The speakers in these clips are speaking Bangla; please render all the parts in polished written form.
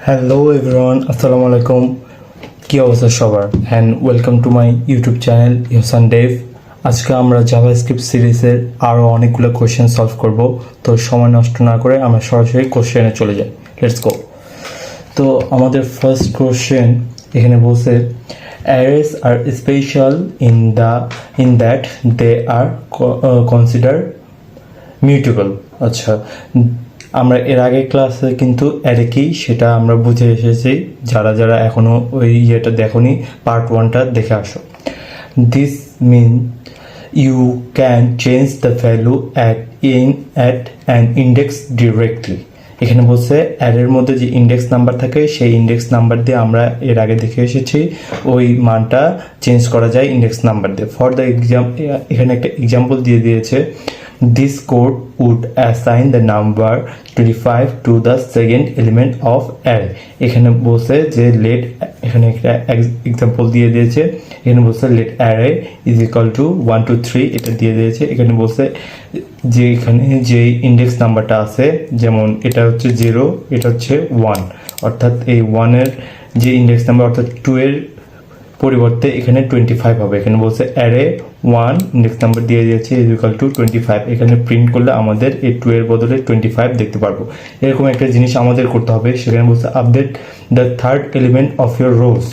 Hello everyone, Assalamu alaikum. কি অবস্থা সবার and welcome to my YouTube channel ইহসান দেব। আজকে আমরা জাভাস্ক্রিপ্ট সিরিজের আরো অনেকগুলো কোশ্চেন সলভ করব। তো সময় নষ্ট না করে আমরা সরাসরি কোশ্চেনে চলে যাই। Let's go. তো আমাদের ফার্স্ট কোশ্চেন এখানে বলছে arrays are special in that they are considered mutable। আচ্ছা, আমরা এর আগে ক্লাসে কিন্তু অ্যারে কি সেটা আমরা বুঝে এসেছি। যারা যারা এখনো ওই ইয়েটা দেখোনি, পার্ট 1টা দেখে আসো। This mean you can change the value at an index directly. এখানে বলছে অ্যারের মধ্যে যে ইন্ডেক্স নাম্বার থাকে সেই ইন্ডেক্স নাম্বার দিয়ে আমরা এর আগে দেখে এসেছি ওই মানটা চেঞ্জ করা যায় ইন্ডেক্স নাম্বার দিয়ে। ফর দ্য এখানে একটা এক্সাম্পল দিয়ে দিয়েছে। This code would assign the number 25 to the second element of array। এখানে বলছে যে let, এখানে একটা এক্সাম্পল দিয়ে দিয়েছে। এখানে বলছে let array is equal to 1 to 3 এটা দিয়ে দিয়েছে। এখানে বলছে যে এখানে যে ইন্ডেক্স নাম্বারটা আছে, যেমন এটা হচ্ছে 0, এটা হচ্ছে 1, অর্থাৎ এই 1 এর যে ইন্ডেক্স নাম্বার অর্থাৎ 2 এর পরিবর্তে এখানে 25 হবে। এখানে বলছে অ্যারে 1 ইন্ডেক্স নাম্বার দিয়ে দিয়েছে ইজ ইকুয়াল টু 25। এখানে প্রিন্ট করলে আমাদের এই 2 এর বদলে 25 দেখতে পারবো। এরকম একটা জিনিস আমাদের করতে হবে। সেখানে বলছে update the third element of your rows.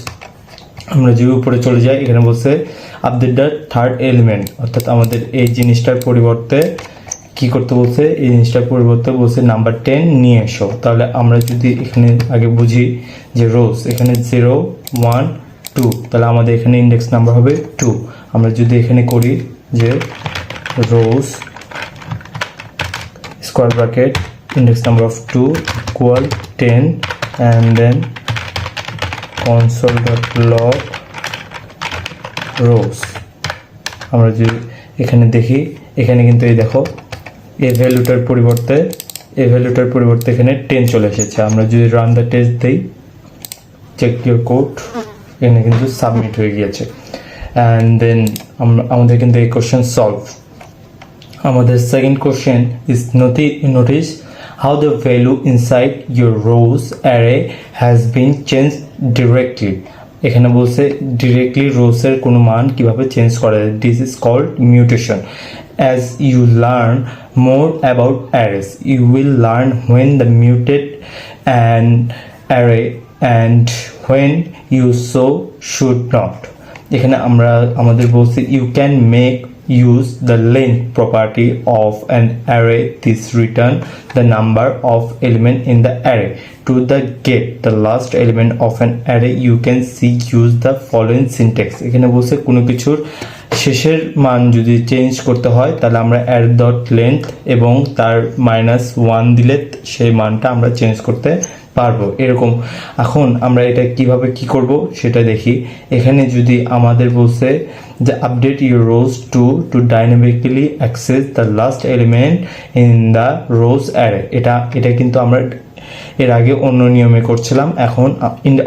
আমরা যে উপরে চলে যাই, এখানে বলছে আপডেট দ্য থার্ড এলিমেন্ট, অর্থাৎ আমাদের এই জিনিসটার পরিবর্তে কি করতে বলছে, এই জিনিসটার পরিবর্তে বলছে নাম্বার 10 নিয়ে এসো। তাহলে আমরা যদি এখানে আগে বুঝি যে রোজ এখানে 0 1 2, তাহলে আমাদের এখানে ইন্ডেক্স নাম্বার হবে 2। আমরা যদি এখানে করি যে rows square bracket index number of 2 equal 10 and then console.log rows। আমরা যদি এখানে দেখি, এখানে কিন্তু এই দেখো এই ভ্যালুটার পরিবর্তে এখানে 10 চলে এসেছে। আমরা যদি রান দ্য টেস্ট দিই, চেক ইউর কোড, এখানে কিন্তু সাবমিট হয়ে গিয়েছে। অ্যান্ড দেন আমাদের কিন্তু এই কোশ্চেন সলভ। আমাদের second question is notice how the value inside your rows array has been change directly. এখানে বলছে ডিরেক্টলি রোজের কোনো মান কিভাবে চেঞ্জ করা যায়। This is called mutation. As you learn more about arrays you will learn when the muted and array and when you so should not। এখানে আমাদের বলছি you can make use the length property of an array। This return the number of element in the array to the get the last element of an array you can see use the following syntax। এখানে বলছে কোনো কিছুর শেষের মান যদি চেঞ্জ করতে হয় তাহলে আমরা add.length এবং তার -1 দিলে সেই মানটা আমরা চেঞ্জ করতে পারবো। এরকম এখন আমরা এটা কিভাবে কি করব সেটা দেখি। এখানে যদি আমাদের বলছে যে update your rose two dynamically access the last element in the rose array. এটা কিন্তু আমরা এর আগে অন্য নিয়মে করছিলাম, এখন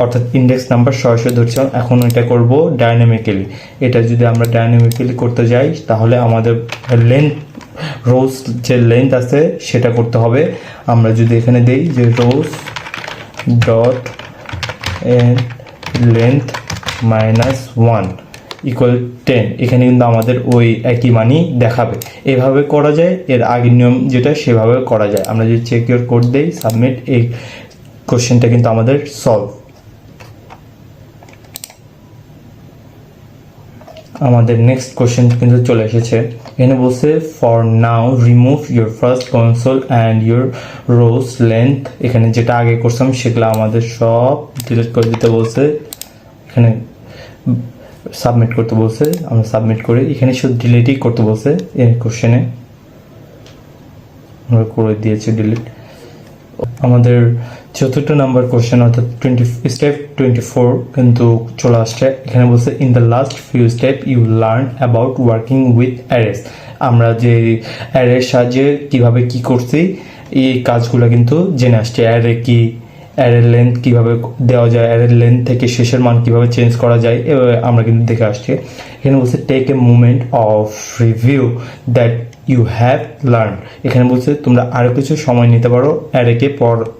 অর্থাৎ ইন্ডেক্স নাম্বার সরাসরি ধরছিলাম, এখন এটা করব ডাইনামিক্যালি। এটা যদি আমরা ডাইনামিক্যালি করতে যাই তাহলে আমাদের লেন্থ রোজ যে লেন্থ আছে সেটা করতে হবে। আমরা যদি এখানে দেই যে রোজ ডট লেন্থ -1 ইকুয়াল 10, এখানে কিন্তু আমাদের ওই একই মানই দেখাবে। এভাবে করা যায়, এর আগের নিয়ম যেটা সেভাবে করা যায়। আমরা যদি চেক ইউর কোড দেই সাবমিট, এই কোশ্চেনটা কিন্তু আমাদের সলভ। আমাদের নেক্সট কোশ্চেন কিন্তু চলে এসেছে। এখানে বলছে for now remove your first console and your rose length. এখানে যেটা আগে করছিলাম সেগুলো আমাদের সব ডিলিট করে দিতে বলছে। এখানে সাবমিট করতে বলছে, আমরা সাবমিট করি। এখানে শুধু ডিলিটই করতে বলছে এই কোশ্চেনে, আমরা করে দিয়েছি ডিলিট। আমাদের চতুর্থ নাম্বার কোশ্চেন অর্থাৎ স্টেপ 24 কিন্তু চলে আসছে। এখানে বলছে in the last few step you learn about working with arrays. আমরা যে অ্যারের সাহায্যে কিভাবে কি করছি এই কাজগুলো কিন্তু জেনে আসছে। অ্যারে কি, অ্যারের লেন্থ কিভাবে দেওয়া যায়, অ্যারের লেন্থ থেকে শেষের মান কিভাবে চেঞ্জ করা যায় আমরা কিন্তু দেখে আসছি। এখানে বলছে take a moment of review that you have learn. এখানে বলছে তোমরা আরও কিছু সময় নিতে পারো অ্যারেকে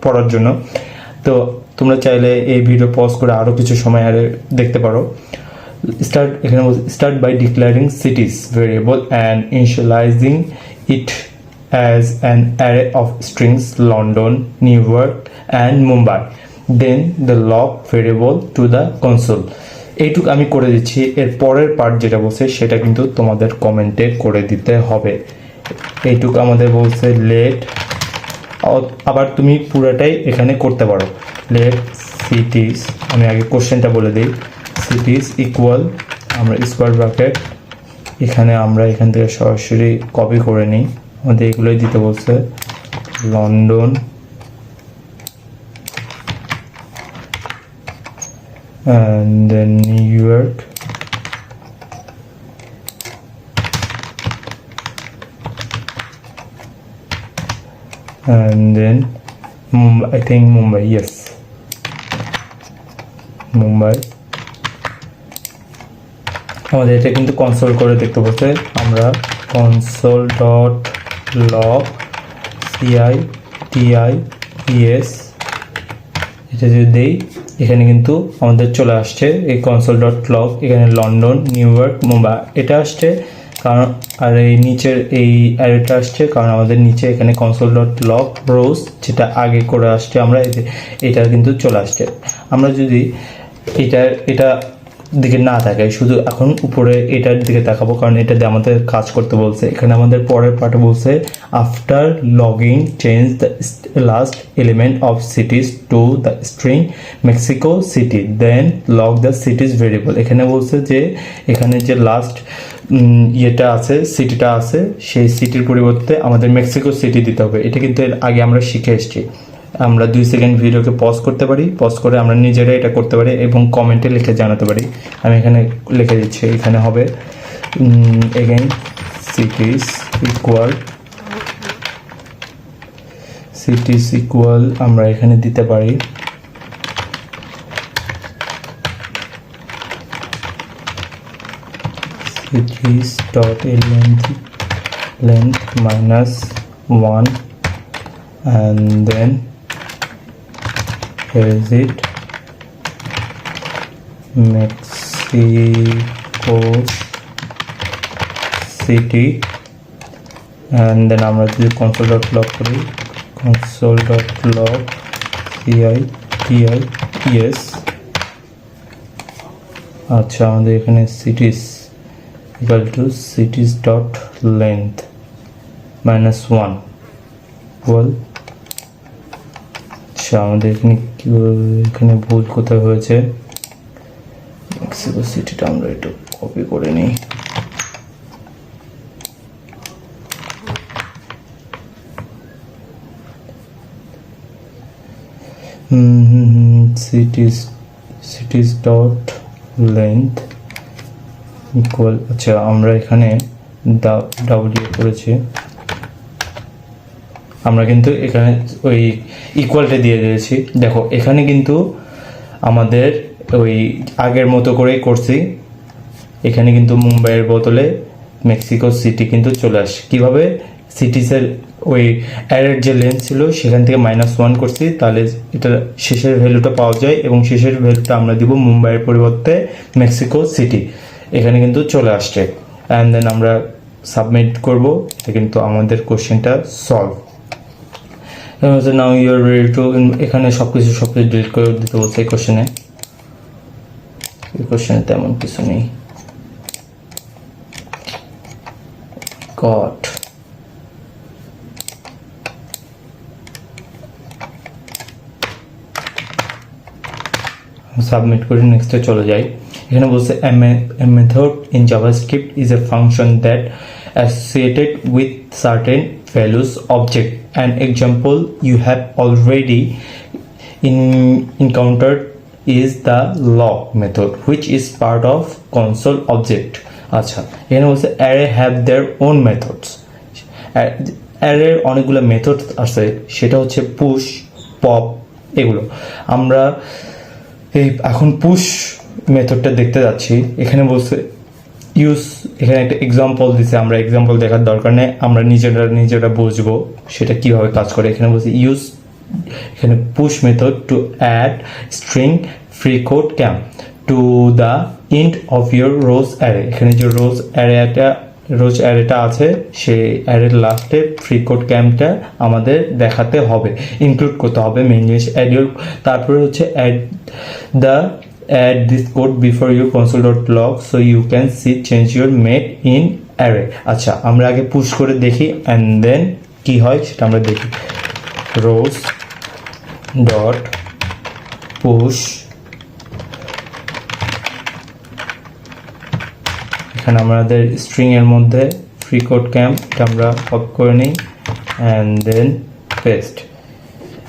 পড়ার জন্য। তো তোমরা চাইলে এই ভিডিও পজ করে আরও কিছু সময় আরে দেখতে পারো। এখানে start by declaring cities variable and initializing it as an array of strings London, New York and Mumbai, then the log variable to the console. এইটুকু আমি করে দিচ্ছি। এর পরের পার্ট যেটা বলছে সেটা কিন্তু তোমাদের কমেন্টে করে দিতে হবে। এইটুকু আমাদের বলছে লেট, আবার তুমি পুরোটাই এখানে করতে পারো। লেট সিটিজ, আমি আগে কোশ্চেনটা বলে দিই। সিটিজ ইকুয়াল, আমরা স্কোয়ার ব্র্যাকেট, এখানে আমরা এখান থেকে সরাসরি কপি করে নিই, আমাদের এগুলোই দিতে বলছে। London and then New York and then Mumbai, I think Mumbai, yes, Mumbai। আমাদের এটা কিন্তু কনসোল করে দেখতে বলতে, আমরা কনসোল ডট লগ CITIES এটা যদি দেই, এখানে কিন্তু আমাদের চলে আসছে এই কনসোল ডট লগ, এখানে লন্ডন, নিউ ইয়র্ক, মুম্বাই এটা আসছে কারণ, আর এই নিচের এই অ্যারেটা আসছে কারণ আমাদের নিচে এখানে কনসোল ডট লগ রোজ যেটা আগে করে আসছে, আমরা এটা কিন্তু চলে আসছে। আমরা যদি এটা দিকে না তাকাই, শুধু এখন উপরে এটার দিকে তাকাবো কারণ এটা দিয়ে আমাদের কাজ করতে বলছে। এখানে আমাদের পরের পার্টে বলছে after logging change the last element of cities to the string Mexico City, then log the cities variable. এখানে বলছে যে এখানে যে লাস্ট ইয়েটা আছে, সিটিটা আছে, সেই সিটির পরিবর্তে আমাদের মেক্সিকো সিটি দিতে হবে। এটা কিন্তু এর আগে আমরা শিখে এসেছি। আমরা 2 সেকেন্ড ভিডিওকে পজ করতে পারি, পজ করে আমরা নিজেরাই এটা করতে পারি এবং কমেন্টে লিখে জানাতে পারি। আমি এখানে লিখে দিচ্ছি, এখানে হবে এগেইন সিটিজ ইকুয়াল আমরা এখানে দিতে পারি cities dot length -1 and then here is it Mexico City and then আমরা যদি console.log করি console.log CITIES, আচ্ছা আমাদের এখানে cities equal to cities dot length -1 equal, আচ্ছা আমাদের এখানে ভুল কোথায় হয়েছে, মেক্সিকো সিটিটা আমরা একটু কপি করে নিই। cities dot length ইকুয়াল, আচ্ছা আমরা এখানে ডাব্লিউ করেছি, আমরা কিন্তু এখানে ওই ইকুয়ালটা দিয়ে দিয়েছি। দেখো এখানে কিন্তু আমাদের ওই আগের মতো করেই করছি, এখানে কিন্তু মুম্বাইয়ের বদলে মেক্সিকো সিটি কিন্তু চলে আসে। কীভাবে, সিটিসের ওই অ্যারের যে লেন্থ ছিল সেখান থেকে -1 করছি, তাহলে এটা শেষের ভ্যালুটা পাওয়া যায় এবং শেষের ভ্যালুটা আমরা দিব মুম্বাইয়ের পরিবর্তে মেক্সিকো সিটি, এখানে কিন্তু চলে আসছে। অ্যান্ড দেন আমরা সাবমিট করব, এটা কিন্তু আমাদের কোশ্চেনটা solve. Now you are ready to, এখানে সবকিছু ডিলিট করে দিতে বলছে এই কোশ্চেনে তেমন কিছু নেই। গড, সাবমিট করে নেক্সটে চলে যাই। এখানে বলছে a method in JavaScript is a function that associated with certain values object. An example you have already encountered is the log method which is part of console object. আচ্ছা এখানে বলছে array have their own methods. array অনেকগুলো মেথড আছে, সেটা হচ্ছে পুশ, পপ, এগুলো আমরা এখন পুশ মেথডটা দেখতে যাচ্ছি। এখানে বলছে ইউজ, এখানে একটা এক্সাম্পল দিছে, আমরা এক্সাম্পল দেখার দরকার নেই, আমরা নিজেরা বুঝবো সেটা কিভাবে কাজ করে। এখানে বলছে ইউজ এখানে push method to add string free code camp to the end of your rows array. এখানে যে রোজ অ্যারেটা আছে সেই অ্যারের লাস্টে ফ্রি কোড ক্যাম্পটা আমাদের দেখাতে হবে, ইনক্লুড করতে হবে মেন জিনিস তারপরে হচ্ছে add this code before your console.log so you can see change your made in array। আচ্ছা আমরা আগে পুশ করে দেখি and then কি হয় সেটা আমরা দেখি। rows dot push, এখানে আমাদের স্ট্রিং এর মধ্যে ফ্রি কোড ক্যাম্প এটা আমরা কপি করে নিই and then paste।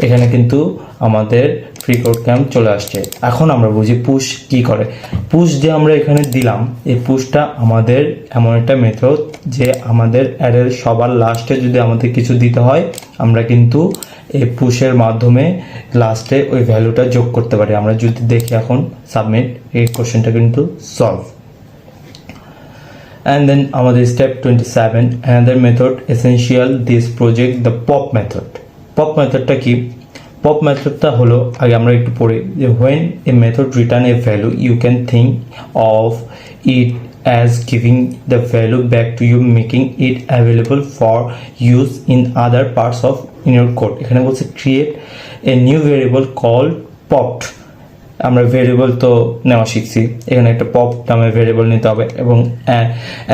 এখানে কিন্তু আমাদের ফ্রি কোড ক্যাম্প চলে আসছে। এখন আমরা বুঝি পুশ কি করে। পুশ যে আমরা এখানে দিলাম, এই পুশটা আমাদের এমন একটা মেথড যে আমাদের অ্যারের সবার লাস্টে যদি আমাদের কিছু দিতে হয় আমরা কিন্তু এই পুশের মাধ্যমে লাস্টে ওই ভ্যালুটা যোগ করতে পারি। আমরা যদি দেখি এখন সাবমিট, এই কোশ্চেনটা কিন্তু সলভ। And then আমাদের step 27 another method essential this project the pop method। pop মেথডটা কি? pop মেথডটা হলো, আগে আমরা একটু পড়ি যে when a method return a value you can think of it as giving the value back to you making it available for use in other parts of in your code। এখানে বলছে create a new variable called popped। আমরা ভেরিয়েবল তো নেওয়া শিখছি, এখানে একটা পপ নামে ভেরিয়েবল নিতে হবে এবং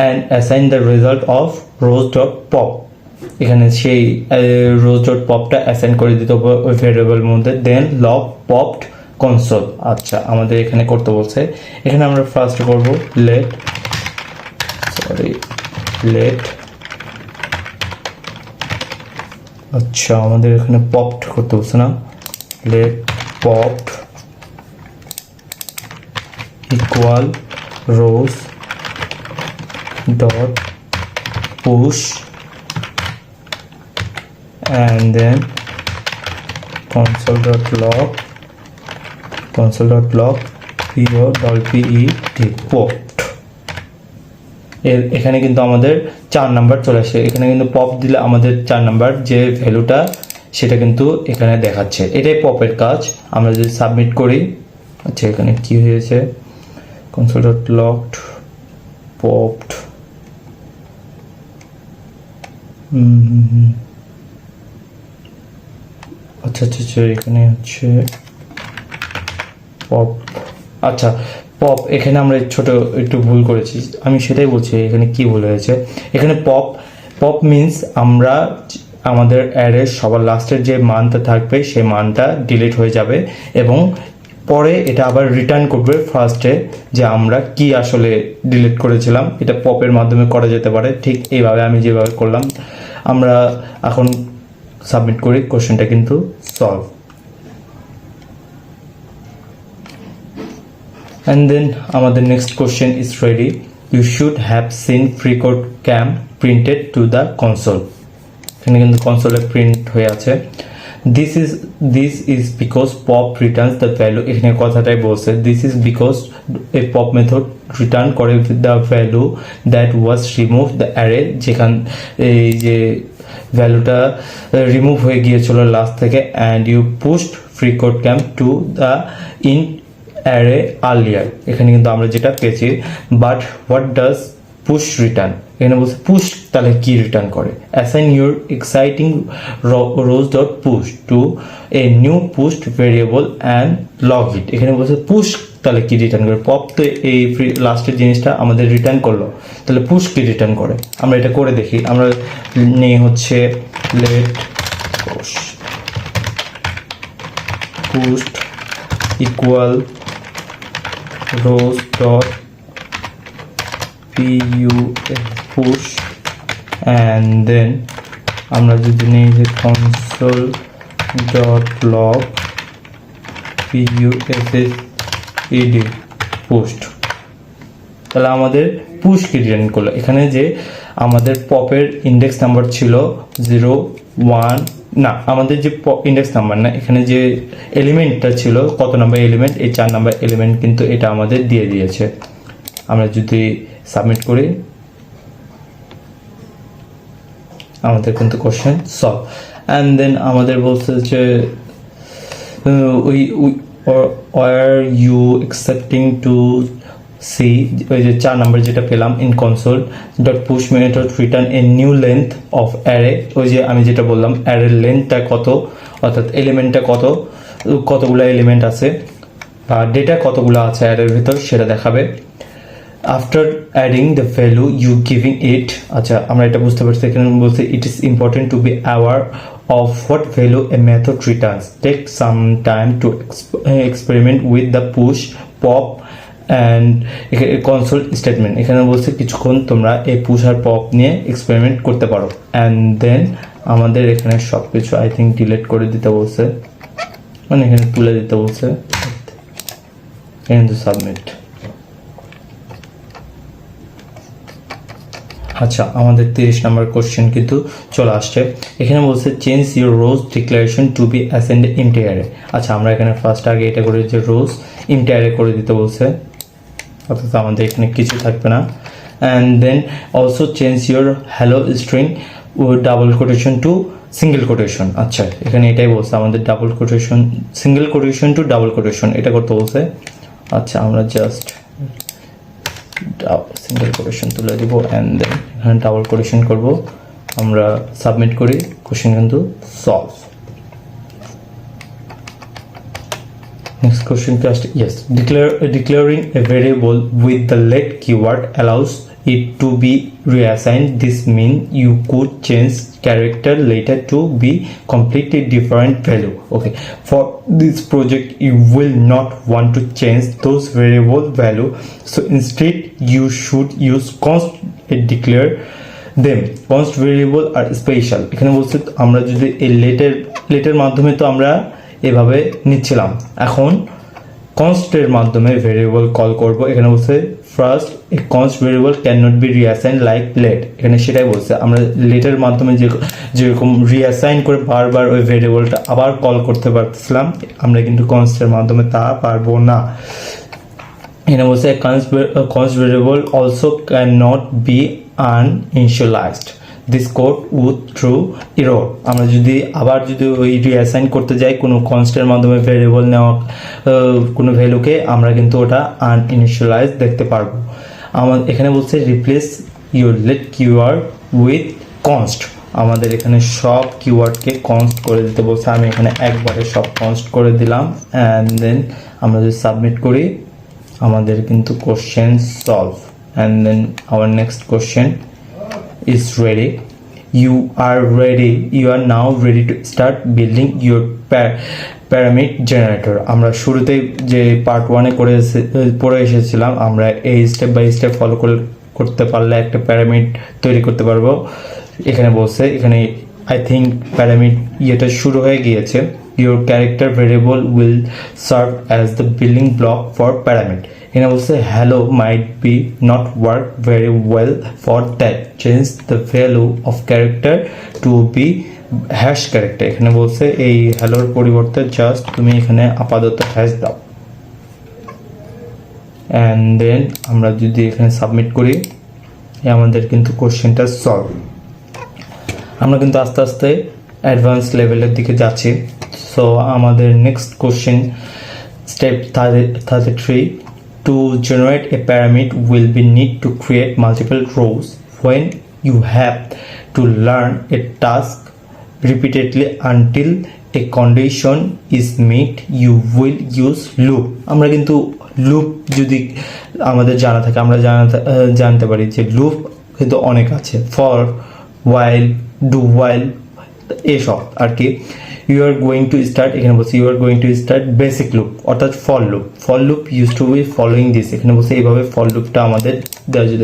and assign the result of rows.pop। এখানে সেই rows.popটা অ্যাসাইন করে দিতে হবে ওই ভেরিয়েবল মধ্যে then log popped console। আচ্ছা আমাদের এখানে করতে বলছে, এখানে আমরা ফার্স্ট করব let আচ্ছা আমাদের এখানে popped করতে বলছে না, let popped equal rows dot push and then console.log popped। এখানে কিন্তু আমাদের 4 নাম্বার চলে আসে। এখানে কিন্তু পপ দিলে আমাদের 4 নাম্বার যে ভ্যালুটা সেটা কিন্তু এখানে দেখাচ্ছে। এটাই পপের কাজ। আমরা যদি সাবমিট করি, আচ্ছা এখানে কি হয়েছে console.log popped আচ্ছা এখানে হচ্ছে পপ। আচ্ছা পপ এখানে আমরা ছোট একটু ভুল করেছি, আমি সেটাই বলছি এখানে কি ভুল হয়েছে। এখানে পপ মিন্স আমরা আমাদের অ্যারের সবার লাস্টের যে মানটা থাকবে সেই মানটা ডিলিট হয়ে যাবে এবং পরে এটা আবার রিটার্ন করবে ফার্স্টে যে আমরা কি আসলে ডিলিট করেছিলাম। এটা পপের মাধ্যমে করা যেতে পারে, ঠিক এইভাবে আমি যেভাবে করলাম। আমরা এখন সাবমিট করি, কোশ্চেনটা কিন্তু সলভ। and then আমাদের next question is ready. You should have seen free code camp printed to the console. এখানে কিন্তু কনসোলে প্রিন্ট হয়ে আছে। this is because pop returns the value। এখানে কথাটাই বলছে this is because a pop method return করে the value that was removed the array। যেখান এই যে ভ্যালুটা রিমুভ হয়ে গিয়েছিল লাস্ট থেকে and you pushed free code camp to the in array earlier। এখানে কিন্তু আমরা যেটা পেয়েছি but what does push return? এখানে বলছে পুশ তাহলে কি রিটার্ন করে? assign your exciting rows dot push to a new pushed variable and log it। এখানে বলছে পুশ তাহলে কি রিটার্ন করে? পপ তো এই লাস্টের জিনিসটা আমাদের রিটার্ন করলো, তাহলে পুশ কি রিটার্ন করে? আমরা এটা করে দেখি। আমরা নেই হচ্ছে let pushed equal rows dot push and then আমরা যদি নেই যে console.log pushed, তাহলে আমাদের পুশ কি রিটার্ন করলো? এখানে যে আমাদের পপের ইন্ডেক্স নাম্বার ছিল 0 1 না, আমাদের যে ইন্ডেক্স নাম্বার না, এখানে যে এলিমেন্টটা ছিল কত নাম্বার এলিমেন্ট, এই 4 নাম্বার এলিমেন্ট কিন্তু এটা আমাদের দিয়ে দিয়েছে। আমরা যদি সাবমিট করি আমাদের কিন্তু কোশ্চেন সলভ। অ্যান্ড দেন আমাদের বলছে যে are you accepting to see ওই যে 4 নাম্বার যেটা পেলাম in console dot push method return a new length of array ওই যে আমি যেটা বললাম array লেন্থটা কত অর্থাৎ এলিমেন্টটা কতগুলো এলিমেন্ট আছে বা ডেটা কতগুলো আছে অ্যারের ভিতর সেটা দেখাবে after adding the value you giving it আচ্ছা আমরা এটা বুঝতে পারছি এখানে বলতে it is important to be aware of what value a method returns take some time to experiment with the push pop and console statement এখানে বলছে কিছুক্ষণ তোমরা এই পুশ আর পপ নিয়ে এক্সপেরিমেন্ট করতে পারো and then আমাদের এখানে সবকিছু আই থিঙ্ক ডিলিট করে দিতে বলছে মানে এখানে তুলে দিতে বলছে and submit আচ্ছা আমাদের 30 নাম্বার কোশ্চেন কিন্তু চলে আসছে এখানে বলছে change your rows declaration to be assigned empty array আচ্ছা আমরা এখানে ফার্স্ট আগে এটা করে যে রোজ এমটি অ্যারে করে দিতে বলছে অর্থাৎ আমাদের এখানে কিছু থাকবে না and then also change your hello string double quotation to single quotation আচ্ছা এখানে এটাই বলছে আমাদের double quotation single quotation to double quotation এটা করতে বলছে আচ্ছা আমরা জাস্ট সিঙ্গেল কোটেশন তুলে দিব অ্যান্ড দেন এখানে ডাবল কোটেশন করব আমরা সাবমিট করি কোশ্চেন কিন্তু solve next question just yes declaring a variable with the let keyword allows it to be reassigned this means you could change character later to be completely different value okay for this project you will not want to change those variable value so instead you should use const and declare them const variable are special এখানে বলছে আমরা যদি এই লেটের মাধ্যমে তো আমরা এভাবে নিচ্ছিলাম এখন কনস্টের মাধ্যমে ভেরিয়েবল কল করব এখানে বলছে first a const variable can not be reassign like let এখানে সেটাই বলছে আমরা লেটের মাধ্যমে যেরকম রিঅ্যাসাইন করে বারবার ওই ভেরিয়েবলটা আবার কল করতে পারতেছিলাম আমরা কিন্তু কনস্টের মাধ্যমে তা পারবো না এখানে বলছে const variable also can not be uninitialized this code would throw error আমরা যদি ওই রিঅ্যাসাইন করতে যাই কোনো কনস্টের মাধ্যমে ভেরিয়েবল নেওয়া কোনো ভ্যালুকে আমরা কিন্তু ওটা আনইনিশিয়ালাইজ দেখতে পারবো এখানে বলছে replace your let keyword with const আমাদের এখানে সব কিওয়ার্ডকে কনস্ট করে দিতে বলছে আমি এখানে একবারে সব কনস্ট করে দিলাম অ্যান্ড দেন আমরা যদি সাবমিট করি আমাদের কিন্তু কোশ্চেন solve and then our next question is ready you are now ready to start building your pyramid generator আমরা শুরুতেই যে পার্ট 1 এ পড়ে এসেছিলাম আমরা এই স্টেপ বাই স্টেপ ফলো করতে পারলে একটা পিরামিড তৈরি করতে পারবো এখানে বলছে এখানে আই থিঙ্ক পিরামিড এটা শুরু হয়ে গিয়েছে your character variable will serve as the building block for pyramid এখানে বলছে hello might be not work very well for that change the value of character to be hash character এখানে বলছে এই hello এর পরিবর্তে জাস্ট তুমি এখানে আপাতত হ্যাশ দাও and then আমরা যদি এখানে সাবমিট করি আমাদের কিন্তু কোশ্চেনটা সলভ আমরা কিন্তু আস্তে আস্তে অ্যাডভান্স লেভেলের দিকে যাচ্ছি সো আমাদের next question step 33 to generate a pyramid will be need to create multiple rows when you have to learn a task repeatedly until a condition is met you will use loop আমরা কিন্তু লুপ যদি আমাদের জানা থাকে আমরা জানতে পারি যে লুপ কিন্তু অনেক আছে ফর while do while এসব আর কি you are going to start এখানে বলছে you are going to start basic loop অর্থাৎ for loop used to be following this এখানে বলছে এইভাবে for loopটা আমাদের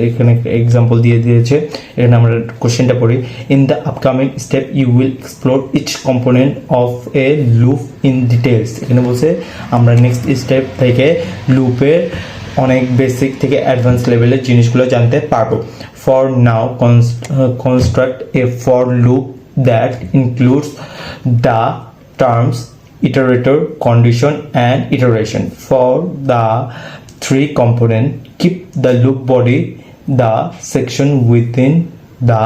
এখানে এক্সাম্পল দিয়ে দিয়েছে এখানে আমরা কোশ্চেনটা পড়ি in the upcoming step you will explore each component of a loop in details এখানে বলছে আমরা নেক্সট স্টেপ থেকে লুপের অনেক বেসিক থেকে অ্যাডভান্স লেভেলের জিনিসগুলো জানতে পারবো for now construct a for loop that includes the terms iterator condition and iteration for the three component keep the loop body the section within the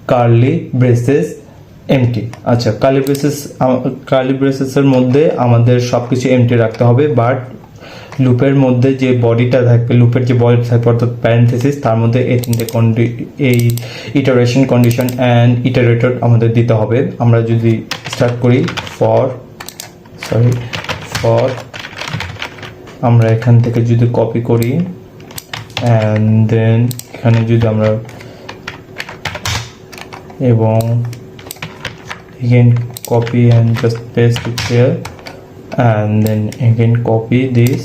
curly braces empty. আচ্ছা, কার্লি ব্রেসেসের মধ্যে আমাদের সব কিছু এমটি রাখতে হবে, বাট লুপের মধ্যে যে বডিটা থাকবে, লুপের যে বডি থাকবে অর্থাৎ প্যারেন্থেসিস, তার মধ্যে এই তিনটে এই ইটারেশন, কন্ডিশন অ্যান্ড ইটারেটর আমাদের দিতে হবে। আমরা যদি স্টার্ট করি ফর আমরা এখান থেকে যদি কপি করি অ্যান্ড দেন এখানে যদি আমরা এবং again copy and just paste it here and then again copy this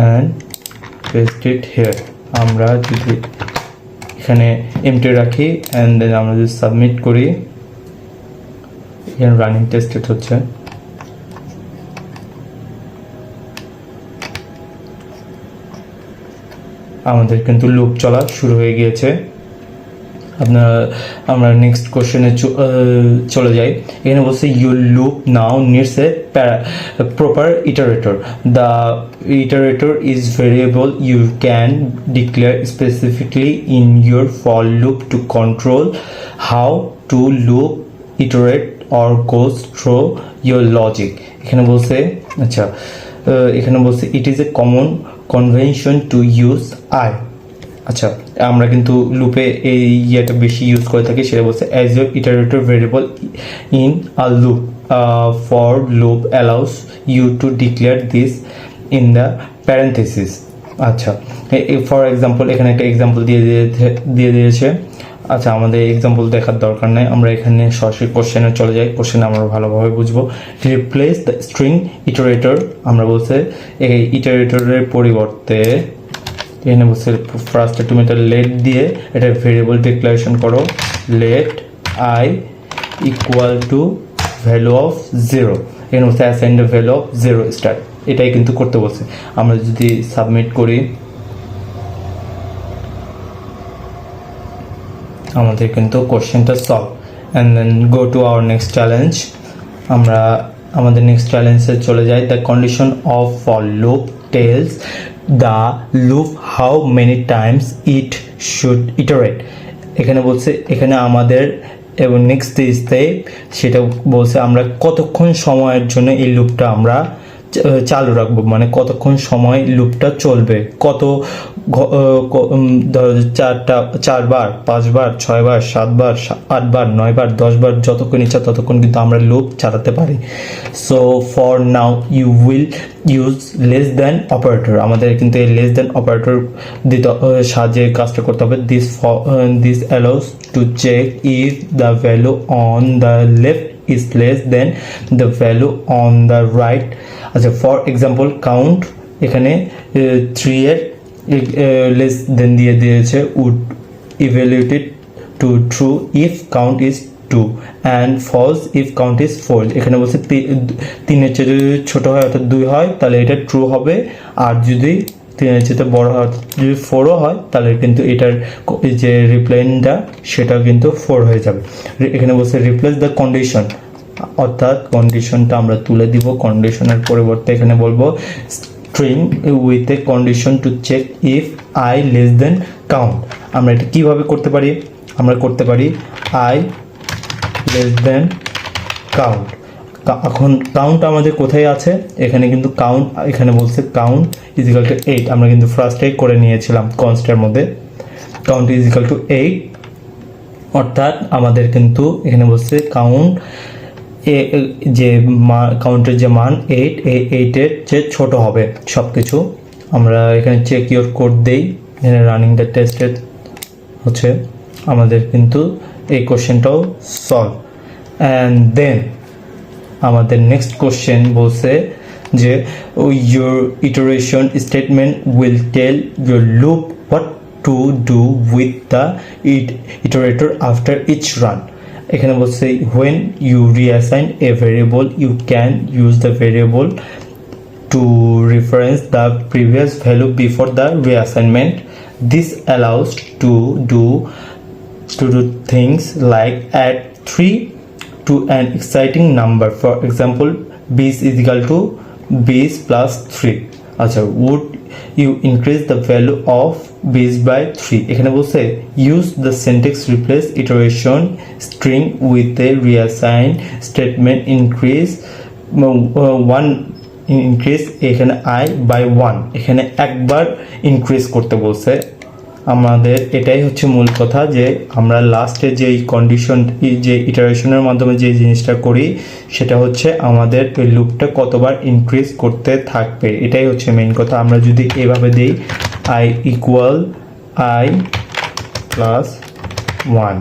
and paste it here। আমরা যদি এখানে এমটি রাখি and then আমরা যদি সাবমিট করি, এখানে রানিং টেস্টেড হচ্ছে। আমাদের কিন্তু লুপ চলা শুরু হয়ে গিয়েছে। আমরা নেক্সট কোশ্চেনে চলে যাই। এখানে বলছে your loop now needs a proper iterator. The iterator is variable you can declare specifically in your for loop to control how to loop iterate or goes through your logic. এখানে বলছে আচ্ছা, এখানে বলছে it is a common convention to use i. আচ্ছা, আমরা কিন্তু লুপে এই ইয়েটা বেশি ইউজ করে থাকি, সেটা বলছে as your iterator variable in a loop for loop allows you to declare this in the parenthesis. আচ্ছা, ফর এক্সাম্পল এখানে একটা এক্সাম্পল দিয়ে দিয়েছে। আচ্ছা, আমাদের এক্সাম্পল দেখার দরকার নেই, আমরা এখানে সরাসরি কোশ্চেনে চলে যাই। কোশ্চেনে আমরা ভালোভাবে বুঝবো। রিপ্লেস দ্য স্ট্রিং ইটারেটর, আমরা বলছে এই ইটারেটরের পরিবর্তে এখানে বলছে ফার্স্টে তুমি এটা লেট দিয়ে এটা ভেরিয়েবল ডিক্লারেশন করো, let I equal to value of 0। এখানে বলছে assign the value of 0 start, এটাই কিন্তু করতে বলছে। আমরা যদি সাবমিট করি, আমাদের কিন্তু কোশ্চেনটা solve. And then go to our next challenge. আমরা আমাদের নেক্সট চ্যালেঞ্জে চলে যাই। The condition of for loop tells the loop how many times it should iterate. এখানে বলছে এখানে আমাদের এবং নেক্সট স্টেপ সেটা বলছে আমরা কতক্ষণ সময়ের জন্য এই লুপটা আমরা চালু রাখবো, মানে কতক্ষণ সময় লুপটা চলবে, কত চারবার, 5 বার, 6 বার, 7 বার, 8 বার, 9 বার, 10 বার, যতক্ষণ ইচ্ছা ততক্ষণ কিন্তু আমরা লুপ চালাতে পারি। So for now you will use less than operator. আমাদের কিন্তু এই লেস দ্যান অপারেটর দিতে সাহায্যে কাজটা করতে হবে। This allows to check if the value on the left is less than the value on the right। আচ্ছা, ফর এক্সাম্পল কাউন্ট এখানে 3 এর লেস দেন দিয়ে দিয়েছে, would evaluate it to true if count is 2 and false if count is 4। এখানে বলছে 3 এর চেয়ে যদি ছোট হয় অর্থাৎ 2 হয় তাহলে এটা ট্রু হবে, আর যদি 3 এর চেয়ে বড় হয় যদি 4ও হয় তাহলে কিন্তু এটার যে রিপ্লাইনটা সেটা কিন্তু 4 হয়ে যাবে। এখানে বলছে রিপ্লেস দ্য কন্ডিশন, অর্থাৎ কন্ডিশনটা আমরা তুলে দিব। কন্ডিশনের পরিবর্তে এখানে বলবো string with a condition to check if I less than count. আমরা এটা কিভাবে করতে পারি? আমরা করতে পারি আই লেস দেন কাউন্ট। এখন কাউন্ট আমাদের কোথায় আছে? এখানে কিন্তু কাউন্ট, এখানে বলছে কাউন্ট ইজ ইকাল টু 8। আমরা কিন্তু ফার্স্টেই করে নিয়েছিলাম কনস্টের মধ্যে, কাউন্ট ইজ ইকাল টু 8। অর্থাৎ আমাদের কিন্তু এখানে বলছে কাউন্ট যে কাউন্টের যে মান 8, এই 8-এর যে ছোট হবে সব কিছু। আমরা এখানে চেক ইউর কোড দেই, এখানে রানিং দ্য টেস্টেড হচ্ছে। আমাদের কিন্তু এই কোশ্চেনটাও সলভ। অ্যান্ড দেন আমাদের নেক্সট কোশ্চেন বলছে যে your iteration statement will tell your loop what to do with the iterator after each run. এখানে বলছে when you reassign a variable you can use the variable to reference the previous value before the reassignment. This allows to do things like add 3 to an exciting number. For example, b is equal to b plus 3. আচ্ছা, would you increase the value of base by 3 এখানে বলছে use the syntax replace iteration string with a reassign statement increase one increase এখানে I by 1 এখানে একবার increase করতে বলছে আমাদের এটাই হচ্ছে মূল কথা যে আমরা লাস্টে যে কন্ডিশন যে ইটারেশনের মাধ্যমে যে জিনিসটা করি সেটা হচ্ছে আমাদের এই লুপটা কতবার ইনক্রিজ করতে থাকবে এটাই হচ্ছে মেইন কথা আমরা যদি এভাবে দেই I equal I plus 1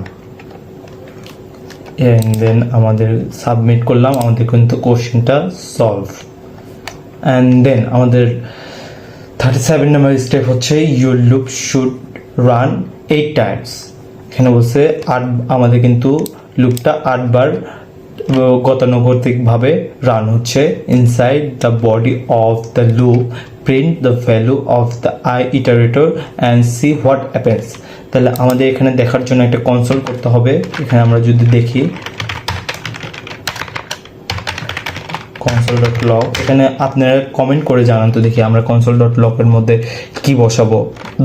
and then আমাদের সাবমিট করলাম আমাদের কিন্তু কোশ্চেনটা সলভ and then আমাদের 37 নম্বর স্টেপ হচ্ছে your loop should run 8 times এখানে বলছে আমাদের কিন্তু লুপটা 8 বার গতানুগতিকভাবে রান হচ্ছে inside the body of the loop print the value of the I iterator and see what happens তাহলে আমাদের এখানে দেখার জন্য একটা কনসোল করতে হবে এখানে আমরা যদি দেখি console.log এখানে আপনারা কমেন্ট করে জানান তো দেখি আমরা console.log এর মধ্যে কি বসাবো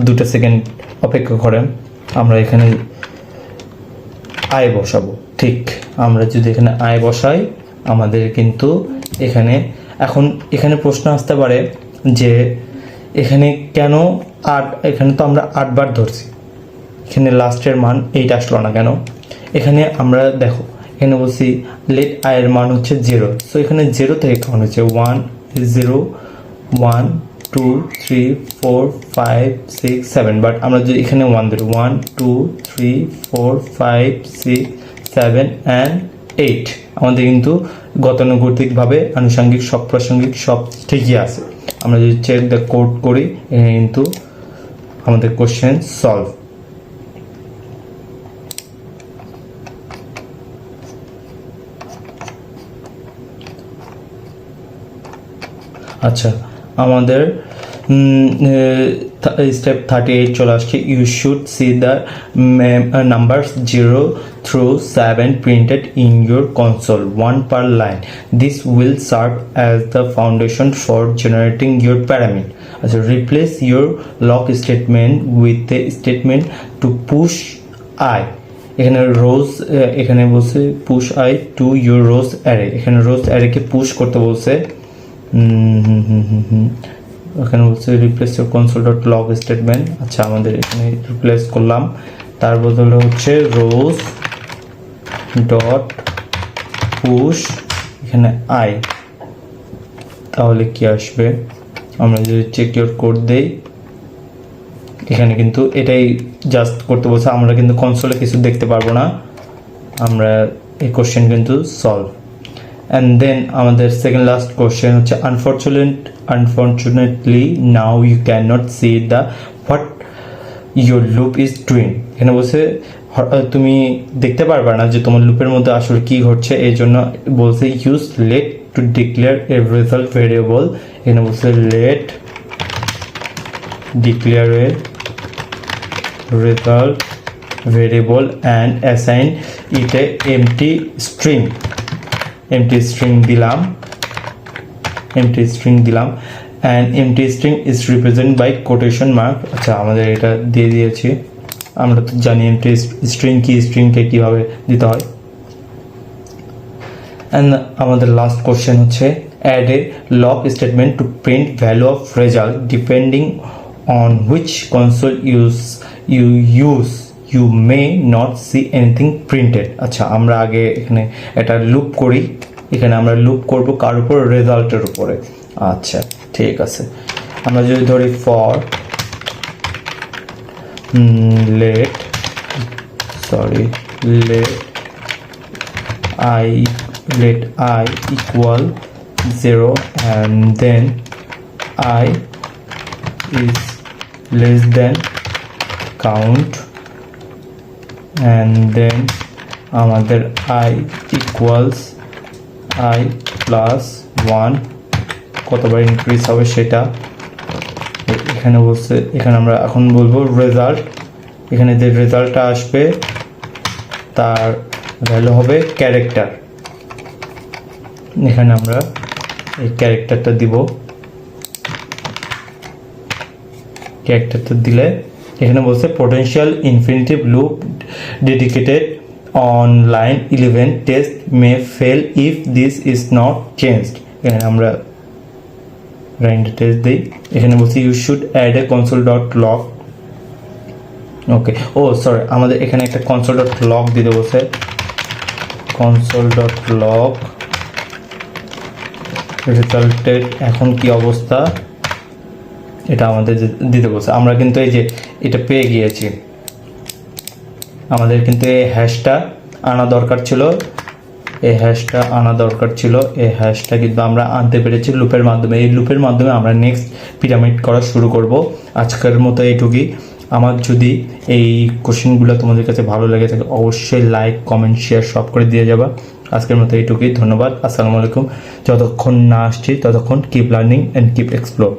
2 সেকেন্ড অপেক্ষা করেন আমরা এখানে I বসাবো ঠিক আমরা যদি এখানে I বসাই আমাদের কিন্তু এখানে এখন এখানে প্রশ্ন আসতে পারে যে এখানে কেন 8 এখানে তো আমরা 8 বার ধরছি এখানে লাস্টের মান 8 আসলো না কেন এখানে আমরা দেখো এখানে বলছি লেট I এর মান হচ্ছে 0 সো এখানে 0 থেকে কাউন্ট হচ্ছে 1 0 1 2 3 4 5 6 7 বাট আমরা যদি এখানে 1 ধরি 1 2 3 4 5 6 7 and 8 আমাদের কিন্তু গতানুগতিকভাবে আনুষঙ্গিক সব প্রাসঙ্গিক সব ঠিকই আছে আমরা যদি চেক দ্য কোড করি এখানে কিন্তু আমাদের কোশ্চেন সলভ আচ্ছা আমাদের স্টেপ 38 চলে আসছে you should see the numbers 0 through 7 printed in your console one per line this will serve as the foundation for generating your pyramid also replace your lock statement with the statement to push I এখানে রোজ এখানে বলছে push I to your rows array এখানে রোজ অ্যারে কে পুশ করতে বলছে এখানে বলছে রিপ্লেস ইউর console.log স্টেটমেন্ট আচ্ছা আমাদের এখানে রিপ্লেস করলাম তার বদলে হচ্ছে রোজ ডট পুশ এখানে I তাহলে কি আসবে আমরা যদি চেক ইউর কোড দেই এখানে কিন্তু এটাই জাস্ট করতে বলছে আমরা কিন্তু কনসোলে কিছু দেখতে পারবো না আমরা এই কোশ্চেন কিন্তু সলভ and then আমাদের সেকেন্ড লাস্ট কোশ্চেন হচ্ছে unfortunately now you cannot see the what your loop is doing এখানে বলছে তুমি দেখতে পারবে না যে তোমার লুপের মধ্যে আসলে কি ঘটছে এই জন্য বলছে use let to declare a result variable এখানে বলছে let declare a result variable and assign it a empty string দিলাম and empty string is represented by quotation mark আচ্ছা আমাদের এটা দিয়ে দিয়েছি আমরা তো জানি empty string কি স্ট্রিংকে কিভাবে দিতে হয় and আমাদের লাস্ট কোশ্চেন হচ্ছে add a lock statement to print value of result depending on which console you use you may not see anything printed আচ্ছা আমরা আগে এখানে এটা লুপ করি এখানে আমরা লুপ করব কার উপর রেজাল্টের উপরে আচ্ছা ঠিক আছে আমরা যদি ধরি for let I equal 0 and then I is less than count and then আমাদের I equals I plus 1 কতবার ইনক্রিজ হবে সেটা এখানে বলছে এখানে আমরা এখন বলবো রেজাল্ট এখানে যে রেজাল্টটা আসবে তার ভ্যালু হবে ক্যারেক্টার এখানে আমরা এই ক্যারেক্টারটা দিব ক্যারেক্টারটা দিলে এখানে বলছে potential infinite loop detected on line 11 test may fail if this is not changed. এখানে আমরা লাইনটা টেস্ট দিই। এখানে বলছি you should add a console dot log. Okay, oh sorry, আমাদের এখানে একটা কনসোল ডট লগ দিতে বলছে। কনসোল ডট লগ রেজাল্টেড এখন কি অবস্থা এটা আমাদের দিতে বলছে। আমরা কিন্তু এই যে এটা পেয়ে গিয়েছি, আমাদের কিন্তু এই হ্যাশটা আনা দরকার ছিল, এই হ্যাশটা কিন্তু আমরা আনতে পেরেছি লুপের মাধ্যমে। এই লুপের মাধ্যমে আমরা নেক্সট পিরামিড করা শুরু করব। আজকের মতো এইটুকুই। আমার যদি এই কোশ্চেনগুলো তোমাদের কাছে ভালো লেগে থাকে অবশ্যই লাইক, কমেন্ট, শেয়ার সব করে দিয়ে যাবা। আজকের মতো এইটুকুই, ধন্যবাদ, আসসালামু আলাইকুম। যতক্ষণ না আসছি ততক্ষণ keep learning and keep explore.